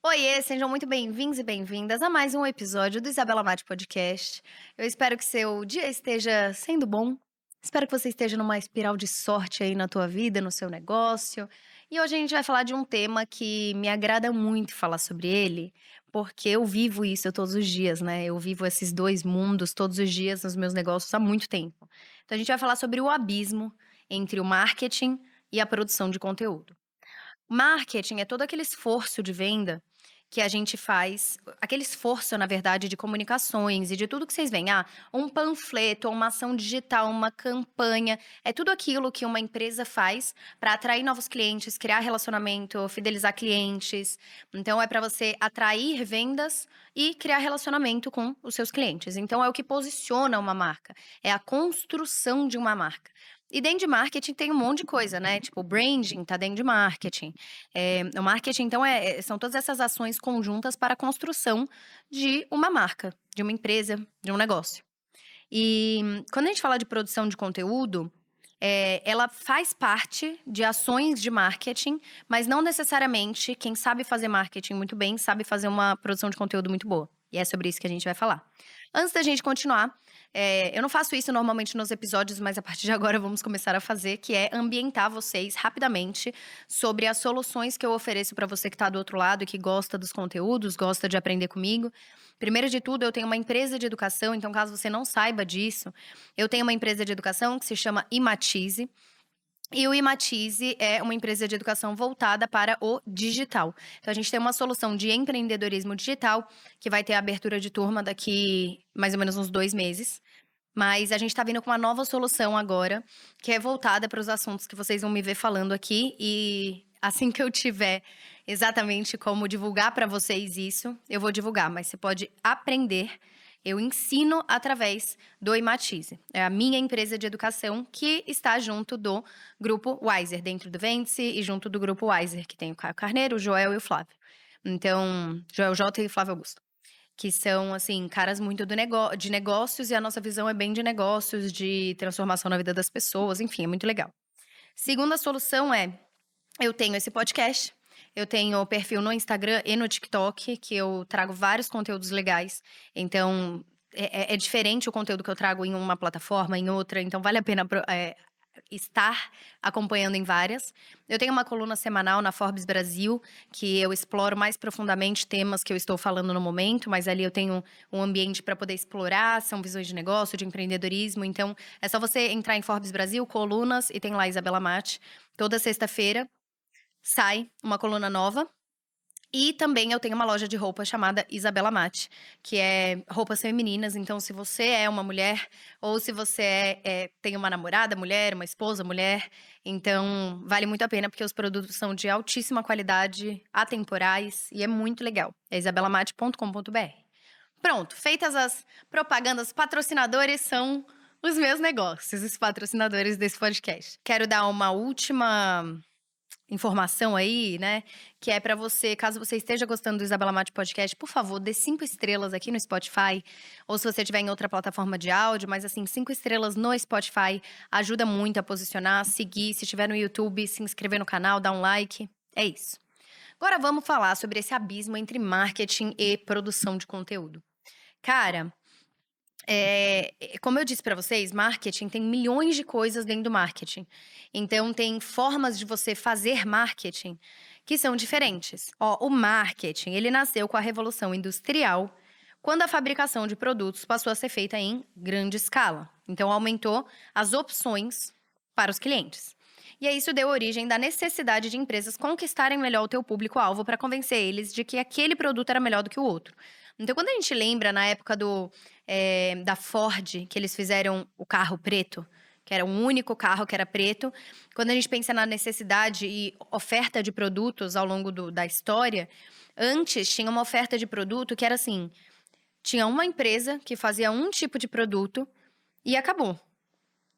Oiê, sejam muito bem-vindos e bem-vindas a mais um episódio do Isabela Mate Podcast. Eu espero que seu dia esteja sendo bom. Espero que você esteja numa espiral de sorte aí na tua vida, no seu negócio. E hoje a gente vai falar de um tema que me agrada muito falar sobre ele, porque eu vivo isso todos os dias, né? Eu vivo esses dois mundos todos os dias nos meus negócios há muito tempo. Então a gente vai falar sobre o abismo entre o marketing e a produção de conteúdo. Marketing é todo aquele esforço de venda que a gente faz, aquele esforço, na verdade, de comunicações e de tudo que vocês veem. Um panfleto, uma ação digital, uma campanha. É tudo aquilo que uma empresa faz para atrair novos clientes, criar relacionamento, fidelizar clientes. Então, é para você atrair vendas e criar relacionamento com os seus clientes. Então, é o que posiciona uma marca. É a construção de uma marca. E dentro de marketing tem um monte de coisa, né? Tipo, o branding tá dentro de marketing. O marketing, então, são todas essas ações conjuntas para a construção de uma marca, de uma empresa, de um negócio. E quando a gente fala de produção de conteúdo, ela faz parte de ações de marketing, mas não necessariamente quem sabe fazer marketing muito bem sabe fazer uma produção de conteúdo muito boa. E é sobre isso que a gente vai falar. Antes da gente continuar, eu não faço isso normalmente nos episódios, mas a partir de agora vamos começar a fazer, que é ambientar vocês rapidamente sobre as soluções que eu ofereço para você que está do outro lado e que gosta dos conteúdos, gosta de aprender comigo. Primeiro de tudo, eu tenho uma empresa de educação, então caso você não saiba disso, eu tenho uma empresa de educação que se chama Imatize. E o Imatize é uma empresa de educação voltada para o digital. Então, a gente tem uma solução de empreendedorismo digital, que vai ter a abertura de turma daqui mais ou menos uns 2 meses. Mas a gente está vindo com uma nova solução agora, que é voltada para os assuntos que vocês vão me ver falando aqui. E assim que eu tiver exatamente como divulgar para vocês isso, eu vou divulgar. Mas você pode aprender. Eu ensino através do Imatize. É a minha empresa de educação que está junto do grupo Wiser, dentro do Vence e junto do grupo Wiser, que tem o Caio Carneiro, o Joel e o Flávio. Então, Joel J e Flávio Augusto. Que são, assim, caras muito de negócios, e a nossa visão é bem de negócios, de transformação na vida das pessoas, enfim, é muito legal. Segunda solução eu tenho esse podcast, eu tenho perfil no Instagram e no TikTok, que eu trago vários conteúdos legais. Então, é diferente o conteúdo que eu trago em uma plataforma, em outra, então vale a pena estar acompanhando em várias. Eu tenho uma coluna semanal na Forbes Brasil, que eu exploro mais profundamente temas que eu estou falando no momento, mas ali eu tenho um ambiente para poder explorar, são visões de negócio, de empreendedorismo. Então, é só você entrar em Forbes Brasil, colunas, e tem lá Isabela Mate. Toda sexta-feira sai uma coluna nova. E também eu tenho uma loja de roupa chamada Isabela Mate, que é roupas femininas. Então, se você é uma mulher, ou se você tem uma namorada mulher, uma esposa mulher, então vale muito a pena, porque os produtos são de altíssima qualidade, atemporais, e é muito legal. É isabelamate.com.br. Pronto, feitas as propagandas, patrocinadores são os meus negócios, os patrocinadores desse podcast. Quero dar uma última informação aí, né, que é pra você, caso você esteja gostando do Isabela Mate Podcast, por favor, dê 5 estrelas aqui no Spotify, ou se você estiver em outra plataforma de áudio, mas assim, 5 estrelas no Spotify ajuda muito a posicionar, seguir, se estiver no YouTube, se inscrever no canal, dar um like, é isso. Agora vamos falar sobre esse abismo entre marketing e produção de conteúdo. Cara, como eu disse para vocês, marketing tem milhões de coisas dentro do marketing. Então, tem formas de você fazer marketing que são diferentes. Ó, o marketing, ele nasceu com a Revolução Industrial, quando a fabricação de produtos passou a ser feita em grande escala. Então, aumentou as opções para os clientes. E aí, isso deu origem da necessidade de empresas conquistarem melhor o teu público-alvo para convencer eles de que aquele produto era melhor do que o outro. Então, quando a gente lembra na época da Ford, que eles fizeram o carro preto, que era o único carro que era preto. Quando a gente pensa na necessidade e oferta de produtos ao longo da história, antes tinha uma oferta de produto que era assim: tinha uma empresa que fazia um tipo de produto e acabou.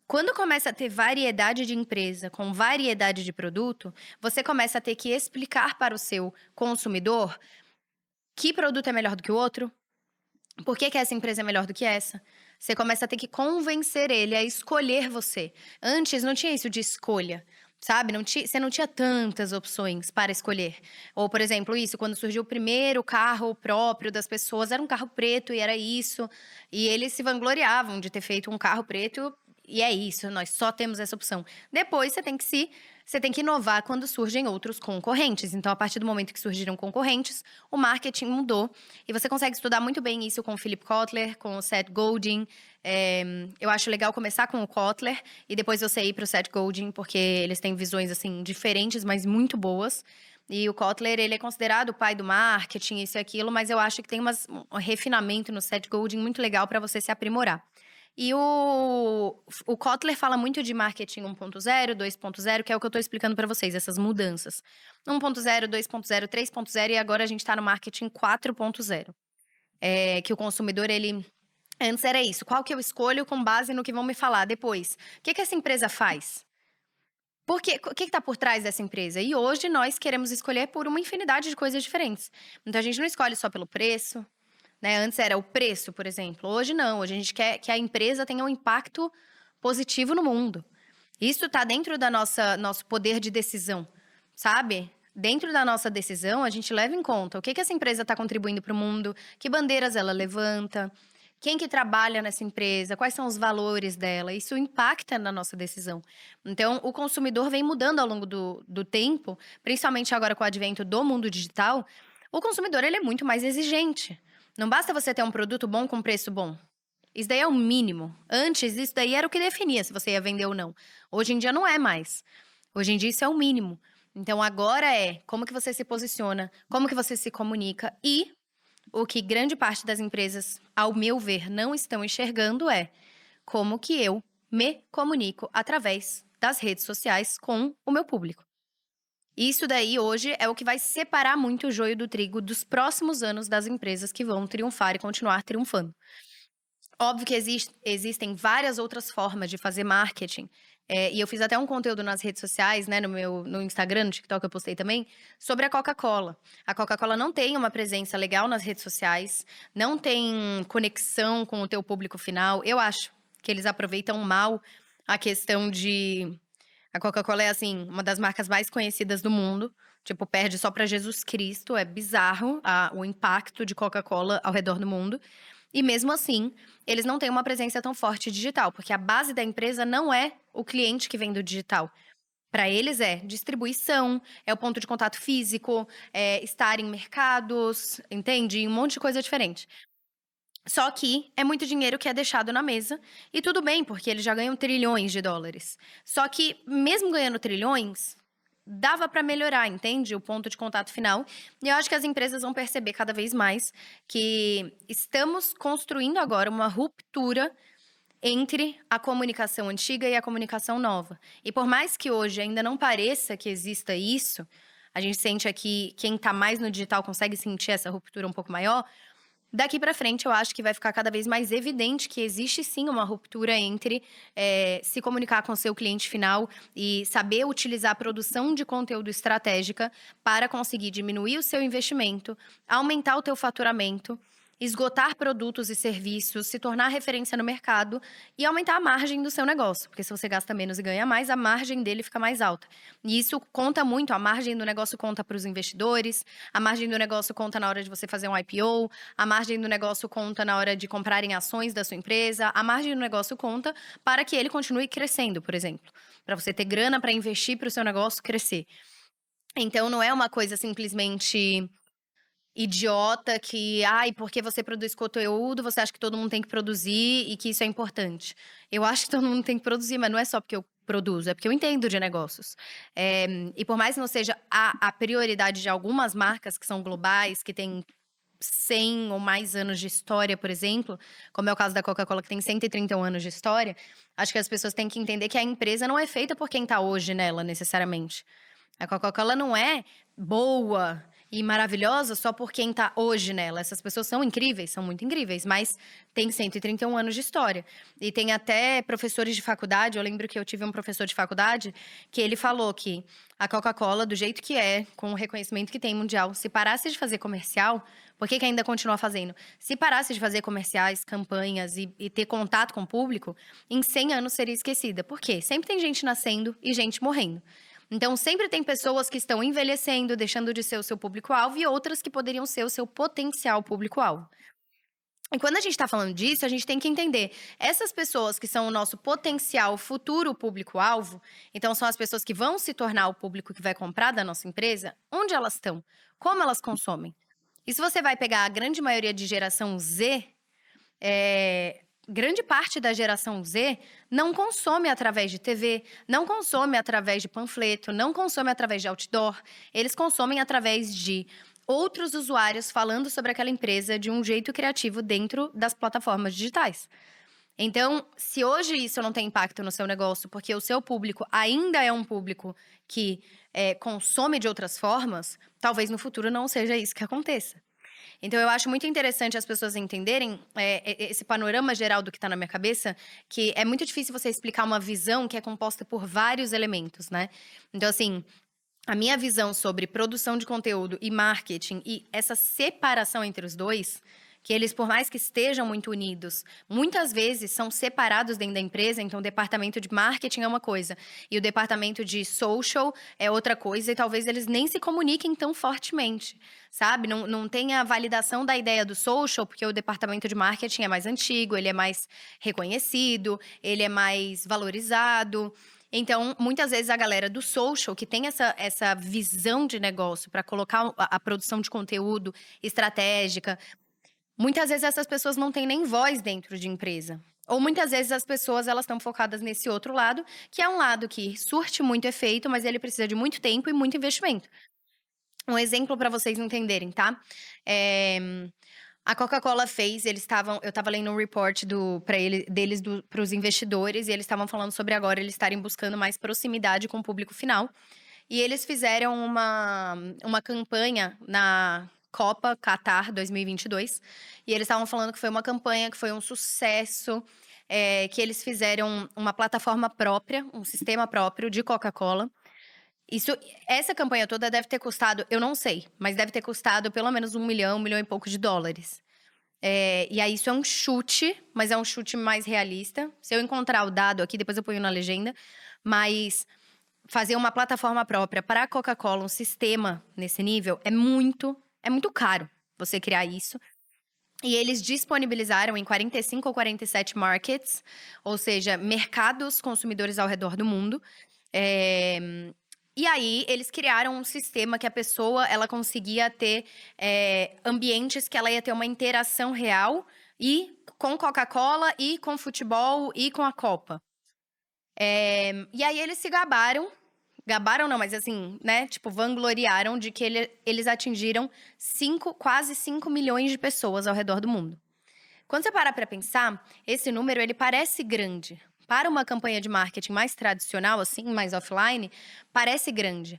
Quando começa a ter variedade de empresa com variedade de produto, você começa a ter que explicar para o seu consumidor que produto é melhor do que o outro, por que essa empresa é melhor do que essa? Você começa a ter que convencer ele a escolher você. Antes não tinha isso de escolha. sabe, você não tinha tantas opções para escolher. Ou, por exemplo, isso, quando surgiu o primeiro carro próprio das pessoas, era um carro preto e era isso, e eles se vangloriavam de ter feito um carro preto e é isso, nós só temos essa opção. Depois você tem que inovar quando surgem outros concorrentes. Então, a partir do momento que surgiram concorrentes, o marketing mudou. E você consegue estudar muito bem isso com o Philip Kotler, com o Seth Godin. Eu acho legal começar com o Kotler e depois você ir para o Seth Godin, porque eles têm visões, assim, diferentes, mas muito boas. E o Kotler, ele é considerado o pai do marketing, isso e aquilo, mas eu acho que tem um refinamento no Seth Godin muito legal para você se aprimorar. E o Kotler fala muito de marketing 1.0, 2.0, que é o que eu estou explicando para vocês, essas mudanças. 1.0, 2.0, 3.0 e agora a gente está no marketing 4.0. Que o consumidor, ele... Antes era isso, qual que eu escolho com base no que vão me falar depois? O que essa empresa faz? O que está por trás dessa empresa? E hoje nós queremos escolher por uma infinidade de coisas diferentes. Então a gente não escolhe só pelo preço, né? Antes era o preço, por exemplo. Hoje não, hoje a gente quer que a empresa tenha um impacto positivo no mundo. Isso está dentro da nosso poder de decisão, sabe? Dentro da nossa decisão, a gente leva em conta o que essa empresa está contribuindo para o mundo, que bandeiras ela levanta, quem que trabalha nessa empresa, quais são os valores dela. Isso impacta na nossa decisão. Então, o consumidor vem mudando ao longo do tempo, principalmente agora com o advento do mundo digital. O consumidor, ele é muito mais exigente. Não basta você ter um produto bom com preço bom. Isso daí é o mínimo. Antes, isso daí era o que definia se você ia vender ou não. Hoje em dia não é mais. Hoje em dia isso é o mínimo. Então agora é como que você se posiciona, como que você se comunica e o que grande parte das empresas, ao meu ver, não estão enxergando é como que eu me comunico através das redes sociais com o meu público. Isso daí hoje é o que vai separar muito o joio do trigo dos próximos anos das empresas que vão triunfar e continuar triunfando. Óbvio que existem várias outras formas de fazer marketing. E eu fiz até um conteúdo nas redes sociais, né, no Instagram, no TikTok eu postei também, sobre a Coca-Cola. A Coca-Cola não tem uma presença legal nas redes sociais, não tem conexão com o teu público final. Eu acho que eles aproveitam mal a questão de... A Coca-Cola é, assim, uma das marcas mais conhecidas do mundo. Tipo, perde só para Jesus Cristo. É bizarro o impacto de Coca-Cola ao redor do mundo. E mesmo assim, eles não têm uma presença tão forte digital, porque a base da empresa não é o cliente que vem do digital. Para eles é distribuição, é o ponto de contato físico, é estar em mercados, entende? Um monte de coisa diferente. Só que é muito dinheiro que é deixado na mesa, e tudo bem, porque eles já ganham trilhões de dólares. Só que, mesmo ganhando trilhões, dava para melhorar, entende? O ponto de contato final. E eu acho que as empresas vão perceber cada vez mais que estamos construindo agora uma ruptura entre a comunicação antiga e a comunicação nova. E por mais que hoje ainda não pareça que exista isso, a gente sente aqui, quem está mais no digital consegue sentir essa ruptura um pouco maior. Daqui para frente, eu acho que vai ficar cada vez mais evidente que existe sim uma ruptura entre se comunicar com o seu cliente final e saber utilizar a produção de conteúdo estratégica para conseguir diminuir o seu investimento, aumentar o teu faturamento, esgotar produtos e serviços, se tornar referência no mercado e aumentar a margem do seu negócio. Porque se você gasta menos e ganha mais, a margem dele fica mais alta. E isso conta muito, a margem do negócio conta para os investidores, a margem do negócio conta na hora de você fazer um IPO, a margem do negócio conta na hora de comprarem ações da sua empresa, a margem do negócio conta para que ele continue crescendo, por exemplo. Para você ter grana para investir para o seu negócio crescer. Então, não é uma coisa simplesmente idiota que, ai, porque você produz conteúdo, você acha que todo mundo tem que produzir e que isso é importante. Eu acho que todo mundo tem que produzir, mas não é só porque eu produzo, é porque eu entendo de negócios. E por mais que não seja a prioridade de algumas marcas que são globais, que têm 100 ou mais anos de história, por exemplo, como é o caso da Coca-Cola, que tem 131 anos de história, acho que as pessoas têm que entender que a empresa não é feita por quem tá hoje nela, necessariamente. A Coca-Cola não é boa e maravilhosa só por quem tá hoje nela. Essas pessoas são incríveis, são muito incríveis, mas tem 131 anos de história. E tem até professores de faculdade, eu lembro que eu tive um professor de faculdade que ele falou que a Coca-Cola, do jeito que é, com o reconhecimento que tem mundial, se parasse de fazer comercial, por que ainda continua fazendo? Se parasse de fazer comerciais, campanhas e ter contato com o público, em 100 anos seria esquecida. Por quê? Sempre tem gente nascendo e gente morrendo. Então, sempre tem pessoas que estão envelhecendo, deixando de ser o seu público-alvo, e outras que poderiam ser o seu potencial público-alvo. E quando a gente tá falando disso, a gente tem que entender, essas pessoas que são o nosso potencial futuro público-alvo, então são as pessoas que vão se tornar o público que vai comprar da nossa empresa, onde elas estão? Como elas consomem? E se você vai pegar a grande maioria de geração Z, grande parte da geração Z não consome através de TV, não consome através de panfleto, não consome através de outdoor. Eles consomem através de outros usuários falando sobre aquela empresa de um jeito criativo dentro das plataformas digitais. Então, se hoje isso não tem impacto no seu negócio, porque o seu público ainda é um público que consome de outras formas, talvez no futuro não seja isso que aconteça. Então, eu acho muito interessante as pessoas entenderem esse panorama geral do que está na minha cabeça, que é muito difícil você explicar uma visão que é composta por vários elementos, né? Então, assim, a minha visão sobre produção de conteúdo e marketing e essa separação entre os dois, que eles, por mais que estejam muito unidos, muitas vezes são separados dentro da empresa. Então, o departamento de marketing é uma coisa e o departamento de social é outra coisa, e talvez eles nem se comuniquem tão fortemente, sabe? Não tem a validação da ideia do social, porque o departamento de marketing é mais antigo, ele é mais reconhecido, ele é mais valorizado. Então, muitas vezes a galera do social, que tem essa visão de negócio para colocar a produção de conteúdo estratégica, muitas vezes essas pessoas não têm nem voz dentro de empresa. Ou muitas vezes as pessoas elas estão focadas nesse outro lado, que é um lado que surte muito efeito, mas ele precisa de muito tempo e muito investimento. Um exemplo para vocês entenderem, tá? A Coca-Cola fez, eu estava lendo um report para os investidores, e eles estavam falando sobre agora eles estarem buscando mais proximidade com o público final. E eles fizeram uma campanha na Copa Qatar 2022, e eles estavam falando que foi uma campanha que foi um sucesso, que eles fizeram uma plataforma própria, um sistema próprio de Coca-Cola. Essa campanha toda deve ter custado, eu não sei, mas deve ter custado pelo menos $1 milhão e pouco de dólares. E aí isso é um chute, mas é um chute mais realista. Se eu encontrar o dado aqui, depois eu ponho na legenda. Mas fazer uma plataforma própria para a Coca-Cola, um sistema nesse nível, é muito caro você criar isso. E eles disponibilizaram em 45 ou 47 markets, ou seja, mercados consumidores ao redor do mundo. E aí, eles criaram um sistema que a pessoa, ela conseguia ter ambientes que ela ia ter uma interação real, e com Coca-Cola, e com futebol, e com a Copa. E aí, eles se gabaram não, mas assim, né, tipo, vangloriaram de que eles atingiram quase 5 milhões de pessoas ao redor do mundo. Quando você parar para pensar, esse número, ele parece grande. Para uma campanha de marketing mais tradicional, assim, mais offline, parece grande.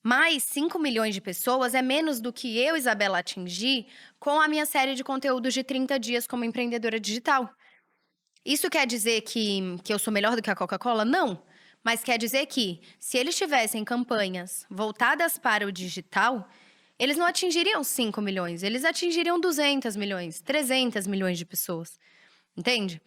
Mas 5 milhões de pessoas é menos do que eu, Isabela, atingi com a minha série de conteúdos de 30 dias como empreendedora digital. Isso quer dizer que eu sou melhor do que a Coca-Cola? Não. Mas quer dizer que, se eles tivessem campanhas voltadas para o digital, eles não atingiriam 5 milhões, eles atingiriam 200 milhões, 300 milhões de pessoas. Entende?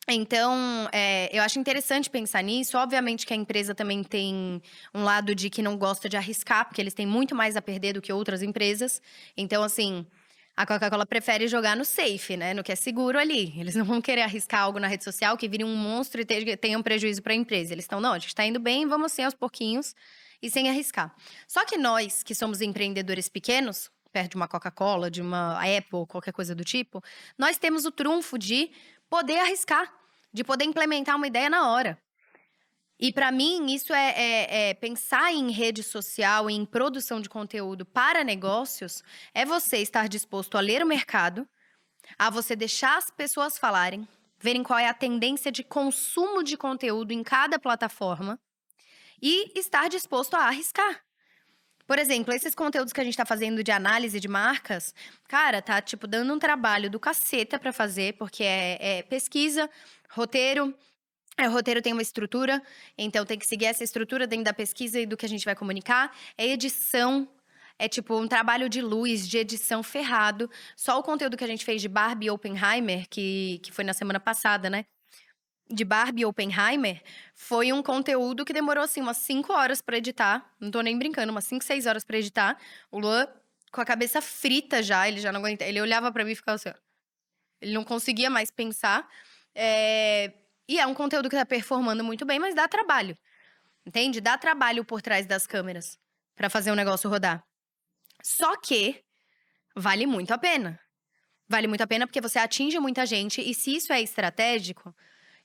Então, eu acho interessante pensar nisso. Obviamente que a empresa também tem um lado de que não gosta de arriscar, porque eles têm muito mais a perder do que outras empresas. Então, assim, a Coca-Cola prefere jogar no safe, né? No que é seguro ali. Eles não vão querer arriscar algo na rede social que vire um monstro e tenha um prejuízo para a empresa. Eles estão, não, a gente está indo bem, vamos assim aos pouquinhos e sem arriscar. Só que nós, que somos empreendedores pequenos, perto de uma Coca-Cola, de uma Apple, qualquer coisa do tipo, nós temos o trunfo de poder arriscar, de poder implementar uma ideia na hora. E para mim, isso é pensar em rede social, em produção de conteúdo para negócios, é você estar disposto a ler o mercado, a você deixar as pessoas falarem, verem qual é a tendência de consumo de conteúdo em cada plataforma e estar disposto a arriscar. Por exemplo, esses conteúdos que a gente tá fazendo de análise de marcas, cara, tá, tipo, dando um trabalho do caceta pra fazer, porque é pesquisa, roteiro. O roteiro tem uma estrutura, então tem que seguir essa estrutura dentro da pesquisa e do que a gente vai comunicar. É edição, é tipo um trabalho de luz, de edição ferrado. Só o conteúdo que a gente fez de Barbie e Oppenheimer, que foi na semana passada, né? de Barbie Oppenheimer foi um conteúdo que demorou, assim, umas 5 horas pra editar. Não tô nem brincando, umas 5, 6 horas pra editar. O Luan com a cabeça frita já, ele já não aguenta. Ele olhava pra mim e ficava assim, ó. Ele não conseguia mais pensar. E é um conteúdo que tá performando muito bem, mas dá trabalho. Entende? Dá trabalho por trás das câmeras pra fazer o negócio rodar. Só que vale muito a pena. Vale muito a pena porque você atinge muita gente e se isso é estratégico,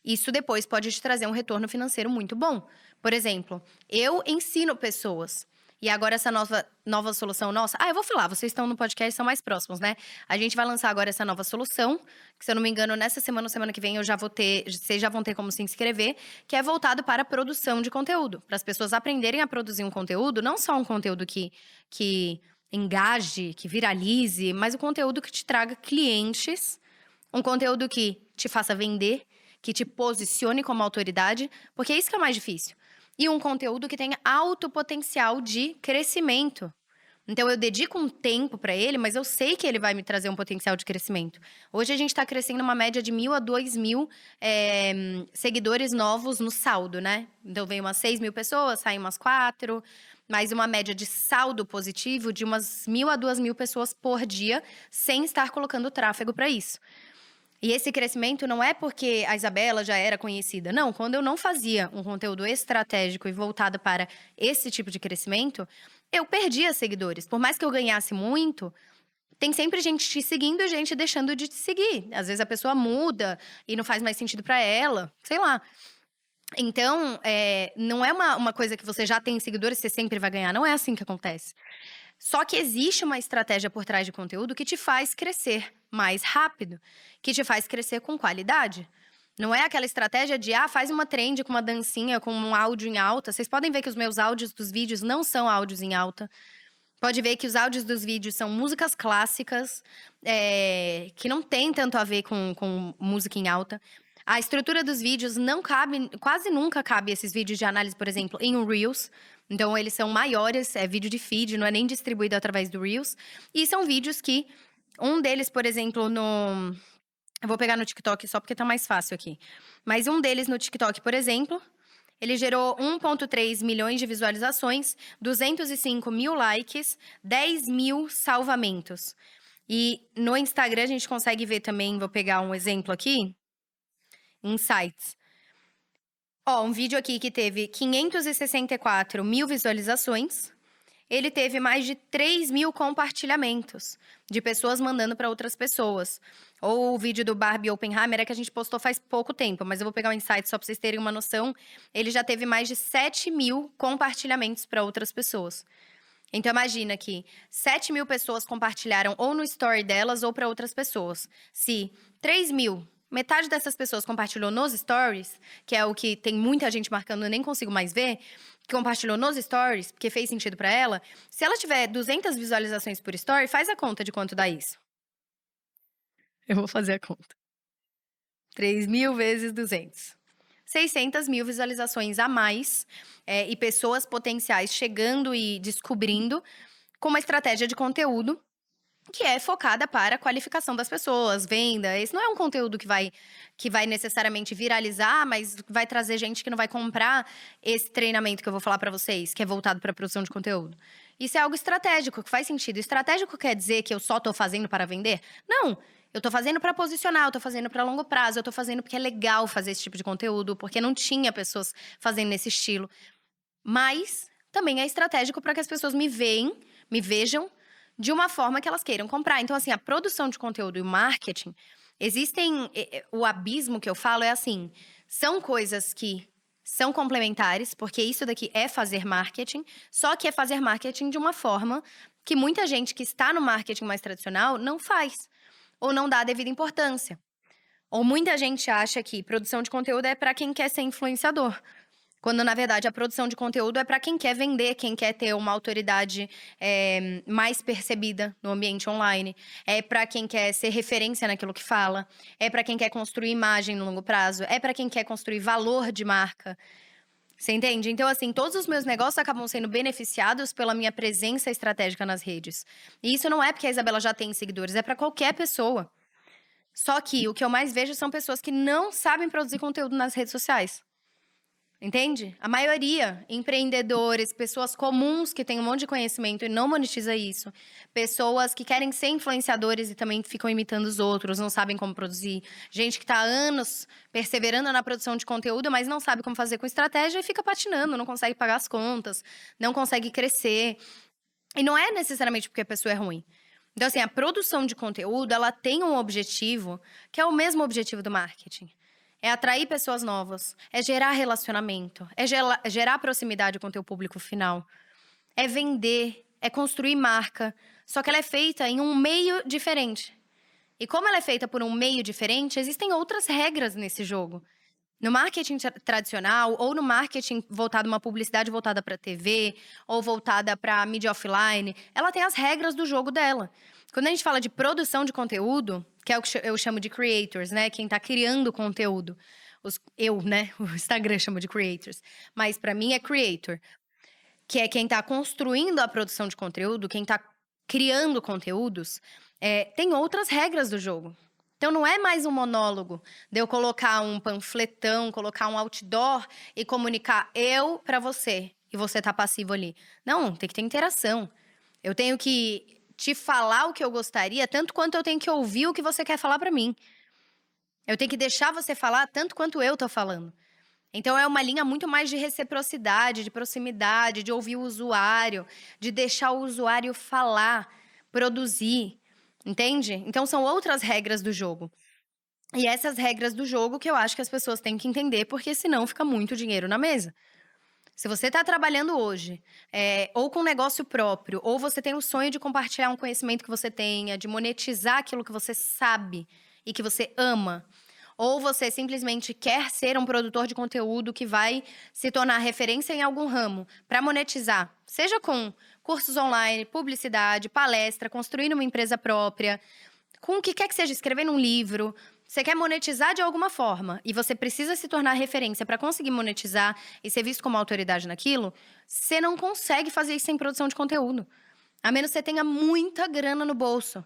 isso depois pode te trazer um retorno financeiro muito bom. Por exemplo, eu ensino pessoas. E agora essa nova solução nossa. Eu vou falar, vocês estão no podcast, são mais próximos, né? A gente vai lançar agora essa nova solução, que se eu não me engano, nessa semana ou semana que vem vocês já vão ter como se inscrever, que é voltado para a produção de conteúdo, para as pessoas aprenderem a produzir um conteúdo, não só um conteúdo que engaje, que viralize, mas o conteúdo que te traga clientes, um conteúdo que te faça vender, que te posicione como autoridade, porque é isso que é o mais difícil. E um conteúdo que tenha alto potencial de crescimento. Então eu dedico um tempo para ele, mas eu sei que ele vai me trazer um potencial de crescimento. Hoje a gente está crescendo uma média de 1.000 a 2.000 seguidores novos no saldo, né? Então vem umas 6.000 pessoas, saem umas 4, mais uma média de saldo positivo de umas 1.000 a 2.000 pessoas por dia, sem estar colocando tráfego para isso. E esse crescimento não é porque a Isabela já era conhecida. Não, quando eu não fazia um conteúdo estratégico e voltado para esse tipo de crescimento, eu perdia seguidores. Por mais que eu ganhasse muito, tem sempre gente te seguindo e gente deixando de te seguir. Às vezes a pessoa muda e não faz mais sentido para ela, sei lá. Então, não é uma coisa que você já tem seguidores, você sempre vai ganhar. Não é assim que acontece. Só que existe uma estratégia por trás de conteúdo que te faz crescer mais rápido, que te faz crescer com qualidade. Não é aquela estratégia de, faz uma trend com uma dancinha, com um áudio em alta. Vocês podem ver que os meus áudios dos vídeos não são áudios em alta. Pode ver que os áudios dos vídeos são músicas clássicas, que não tem tanto a ver com música em alta. A estrutura dos vídeos não cabe, quase nunca cabe esses vídeos de análise, por exemplo, em um Reels. Então, eles são maiores, é vídeo de feed, não é nem distribuído através do Reels. E são vídeos que, um deles, por exemplo, eu vou pegar no TikTok só porque tá mais fácil aqui. Mas um deles no TikTok, por exemplo, ele gerou 1,3 milhões de visualizações, 205 mil likes, 10 mil salvamentos. E no Instagram a gente consegue ver também, vou pegar um exemplo aqui, Insights. Um vídeo aqui que teve 564 mil visualizações, ele teve mais de 3 mil compartilhamentos de pessoas mandando para outras pessoas. Ou o vídeo do Barbie Oppenheimer é que a gente postou faz pouco tempo, mas eu vou pegar o insight só para vocês terem uma noção. Ele já teve mais de 7 mil compartilhamentos para outras pessoas. Então imagina que 7 mil pessoas compartilharam ou no story delas ou para outras pessoas. Se 3 mil, metade dessas pessoas compartilhou nos stories, que é o que tem muita gente marcando, eu nem consigo mais ver, que compartilhou nos stories, porque fez sentido para ela. Se ela tiver 200 visualizações por story, faz a conta de quanto dá isso. Eu vou fazer a conta. 3 mil vezes 200. 600 mil visualizações a mais e pessoas potenciais chegando e descobrindo com uma estratégia de conteúdo que é focada para a qualificação das pessoas, venda. Esse não é um conteúdo que vai necessariamente viralizar, mas vai trazer gente que não vai comprar esse treinamento que eu vou falar para vocês, que é voltado para a produção de conteúdo. Isso é algo estratégico, que faz sentido. Estratégico quer dizer que eu só tô fazendo para vender? Não. Eu tô fazendo para posicionar, eu tô fazendo para longo prazo, eu tô fazendo porque é legal fazer esse tipo de conteúdo, porque não tinha pessoas fazendo nesse estilo. Mas também é estratégico para que as pessoas me vejam de uma forma que elas queiram comprar. Então, assim, a produção de conteúdo e o marketing, o abismo que eu falo é assim, são coisas que são complementares, porque isso daqui é fazer marketing, só que é fazer marketing de uma forma que muita gente que está no marketing mais tradicional não faz, ou não dá a devida importância. Ou muita gente acha que produção de conteúdo é para quem quer ser influenciador. Quando, na verdade, a produção de conteúdo é para quem quer vender, quem quer ter uma autoridade mais percebida no ambiente online. É para quem quer ser referência naquilo que fala. É para quem quer construir imagem no longo prazo. É para quem quer construir valor de marca. Você entende? Então, assim, todos os meus negócios acabam sendo beneficiados pela minha presença estratégica nas redes. E isso não é porque a Isabela já tem seguidores, é para qualquer pessoa. Só que o que eu mais vejo são pessoas que não sabem produzir conteúdo nas redes sociais. Entende? A maioria, empreendedores, pessoas comuns que têm um monte de conhecimento e não monetiza isso. Pessoas que querem ser influenciadores e também ficam imitando os outros, não sabem como produzir. Gente que tá há anos perseverando na produção de conteúdo, mas não sabe como fazer com estratégia e fica patinando, não consegue pagar as contas, não consegue crescer. E não é necessariamente porque a pessoa é ruim. Então, assim, a produção de conteúdo, ela tem um objetivo que é o mesmo objetivo do marketing. É atrair pessoas novas, é gerar relacionamento, é gerar proximidade com o teu público final, é vender, é construir marca. Só que ela é feita em um meio diferente. E como ela é feita por um meio diferente, existem outras regras nesse jogo. No marketing tradicional ou no marketing voltado, uma publicidade voltada para TV ou voltada para mídia offline, ela tem as regras do jogo dela. Quando a gente fala de produção de conteúdo, que é o que eu chamo de creators, né? Quem tá criando conteúdo. Eu, né? O Instagram chama de creators. Mas para mim é creator. Que é quem tá construindo a produção de conteúdo, quem tá criando conteúdos, tem outras regras do jogo. Então não é mais um monólogo de eu colocar um panfletão, colocar um outdoor e comunicar eu pra você e você tá passivo ali. Não, tem que ter interação. Eu tenho que te falar o que eu gostaria, tanto quanto eu tenho que ouvir o que você quer falar pra mim. Eu tenho que deixar você falar tanto quanto eu tô falando. Então é uma linha muito mais de reciprocidade, de proximidade, de ouvir o usuário, de deixar o usuário falar, produzir, entende? Então são outras regras do jogo. E essas regras do jogo que eu acho que as pessoas têm que entender, porque senão fica muito dinheiro na mesa. Se você está trabalhando hoje, ou com um negócio próprio, ou você tem o sonho de compartilhar um conhecimento que você tenha, de monetizar aquilo que você sabe e que você ama, ou você simplesmente quer ser um produtor de conteúdo que vai se tornar referência em algum ramo para monetizar, seja com cursos online, publicidade, palestra, construir uma empresa própria, com o que quer que seja, escrevendo um livro, você quer monetizar de alguma forma e você precisa se tornar referência para conseguir monetizar e ser visto como autoridade naquilo, você não consegue fazer isso sem produção de conteúdo. A menos que você tenha muita grana no bolso.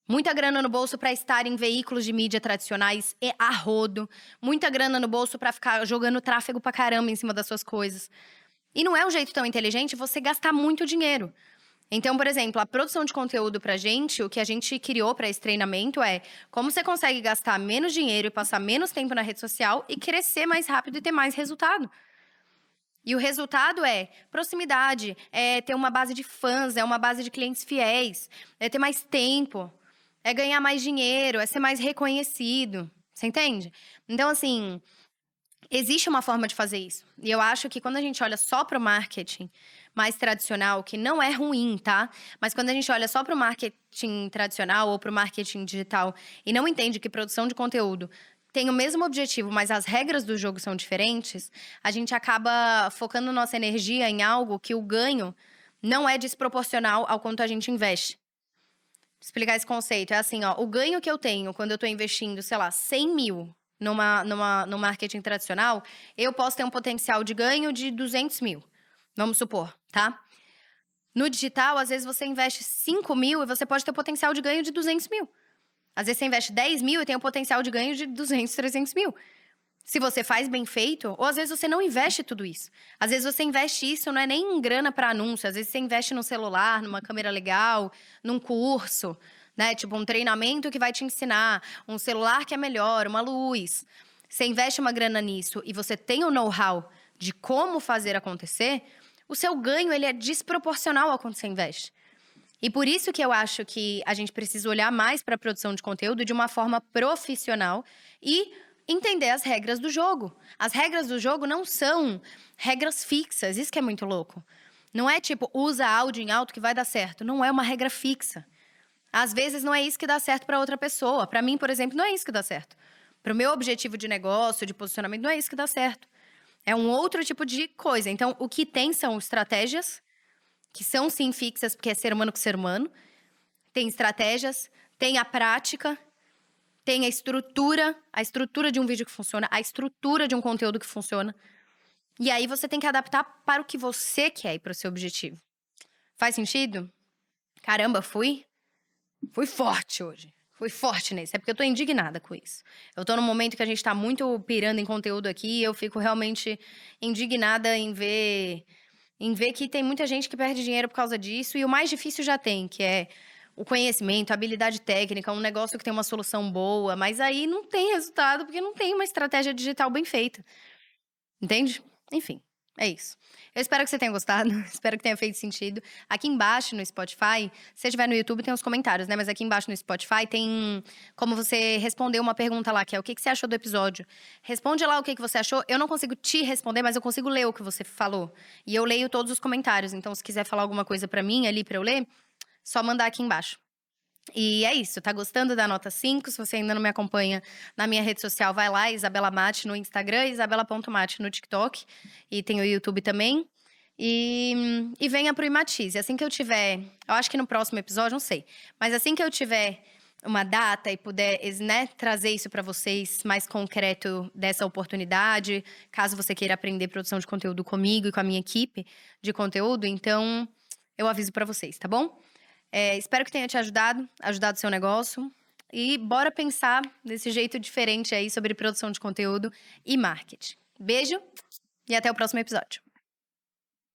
Muita grana no bolso para estar em veículos de mídia tradicionais e a rodo. Muita grana no bolso para ficar jogando tráfego pra caramba em cima das suas coisas. E não é um jeito tão inteligente você gastar muito dinheiro. Então, por exemplo, a produção de conteúdo pra gente, o que a gente criou para esse treinamento é como você consegue gastar menos dinheiro e passar menos tempo na rede social e crescer mais rápido e ter mais resultado. E o resultado é proximidade, é ter uma base de fãs, é uma base de clientes fiéis, é ter mais tempo, é ganhar mais dinheiro, é ser mais reconhecido. Você entende? Então, assim, existe uma forma de fazer isso. E eu acho que quando a gente olha só para o marketing mais tradicional, que não é ruim, tá? Mas quando a gente olha só para o marketing tradicional ou para o marketing digital e não entende que produção de conteúdo tem o mesmo objetivo, mas as regras do jogo são diferentes, a gente acaba focando nossa energia em algo que o ganho não é desproporcional ao quanto a gente investe. Vou explicar esse conceito. É assim, ó, o ganho que eu tenho quando eu estou investindo, sei lá, 100 mil no marketing tradicional, eu posso ter um potencial de ganho de 200 mil. Vamos supor, tá? No digital, às vezes você investe 5 mil e você pode ter potencial de ganho de 200 mil. Às vezes você investe 10 mil e tem um potencial de ganho de 200, 300 mil. Se você faz bem feito, ou às vezes você não investe tudo isso. Às vezes você investe isso, não é nem em grana para anúncio. Às vezes você investe num celular, numa câmera legal, num curso, né? Tipo um treinamento que vai te ensinar, um celular que é melhor, uma luz. Você investe uma grana nisso e você tem o know-how de como fazer acontecer, o seu ganho ele é desproporcional ao quanto você investe. E por isso que eu acho que a gente precisa olhar mais para a produção de conteúdo de uma forma profissional e entender as regras do jogo. As regras do jogo não são regras fixas, isso que é muito louco. Não é tipo, usa áudio em alto que vai dar certo. Não é uma regra fixa. Às vezes não é isso que dá certo para outra pessoa. Para mim, por exemplo, não é isso que dá certo. Para o meu objetivo de negócio, de posicionamento, não é isso que dá certo. É um outro tipo de coisa. Então, o que tem são estratégias que são sim fixas, porque é ser humano com ser humano. Tem estratégias, tem a prática, tem a estrutura de um vídeo que funciona, a estrutura de um conteúdo que funciona. E aí você tem que adaptar para o que você quer e para o seu objetivo. Faz sentido? Caramba, fui forte hoje. Fui forte nesse, é porque eu tô indignada com isso. Eu tô num momento que a gente tá muito pirando em conteúdo aqui e eu fico realmente indignada em ver que tem muita gente que perde dinheiro por causa disso e o mais difícil já tem, que é o conhecimento, a habilidade técnica, um negócio que tem uma solução boa, mas aí não tem resultado, porque não tem uma estratégia digital bem feita, entende? Enfim, é isso. Eu espero que você tenha gostado, espero que tenha feito sentido. Aqui embaixo no Spotify, se você estiver no YouTube tem os comentários, né, mas aqui embaixo no Spotify tem como você responder uma pergunta lá, que é: "O que que você achou do episódio?". Responde lá o que que você achou. Eu não consigo te responder, mas eu consigo ler o que você falou. E eu leio todos os comentários, então se quiser falar alguma coisa pra mim ali, pra eu ler, só mandar aqui embaixo. E é isso, tá gostando da nota 5? Se você ainda não me acompanha na minha rede social, vai lá, Isabela Mate no Instagram, isabela.mate no TikTok, e tem o YouTube também. E venha pro Imatize. Assim que eu tiver, eu acho que no próximo episódio, não sei, mas assim que eu tiver uma data e puder, né, trazer isso pra vocês mais concreto dessa oportunidade, caso você queira aprender produção de conteúdo comigo e com a minha equipe de conteúdo, então eu aviso pra vocês, tá bom? Espero que tenha te ajudado o seu negócio. E bora pensar desse jeito diferente aí sobre produção de conteúdo e marketing. Beijo e até o próximo episódio.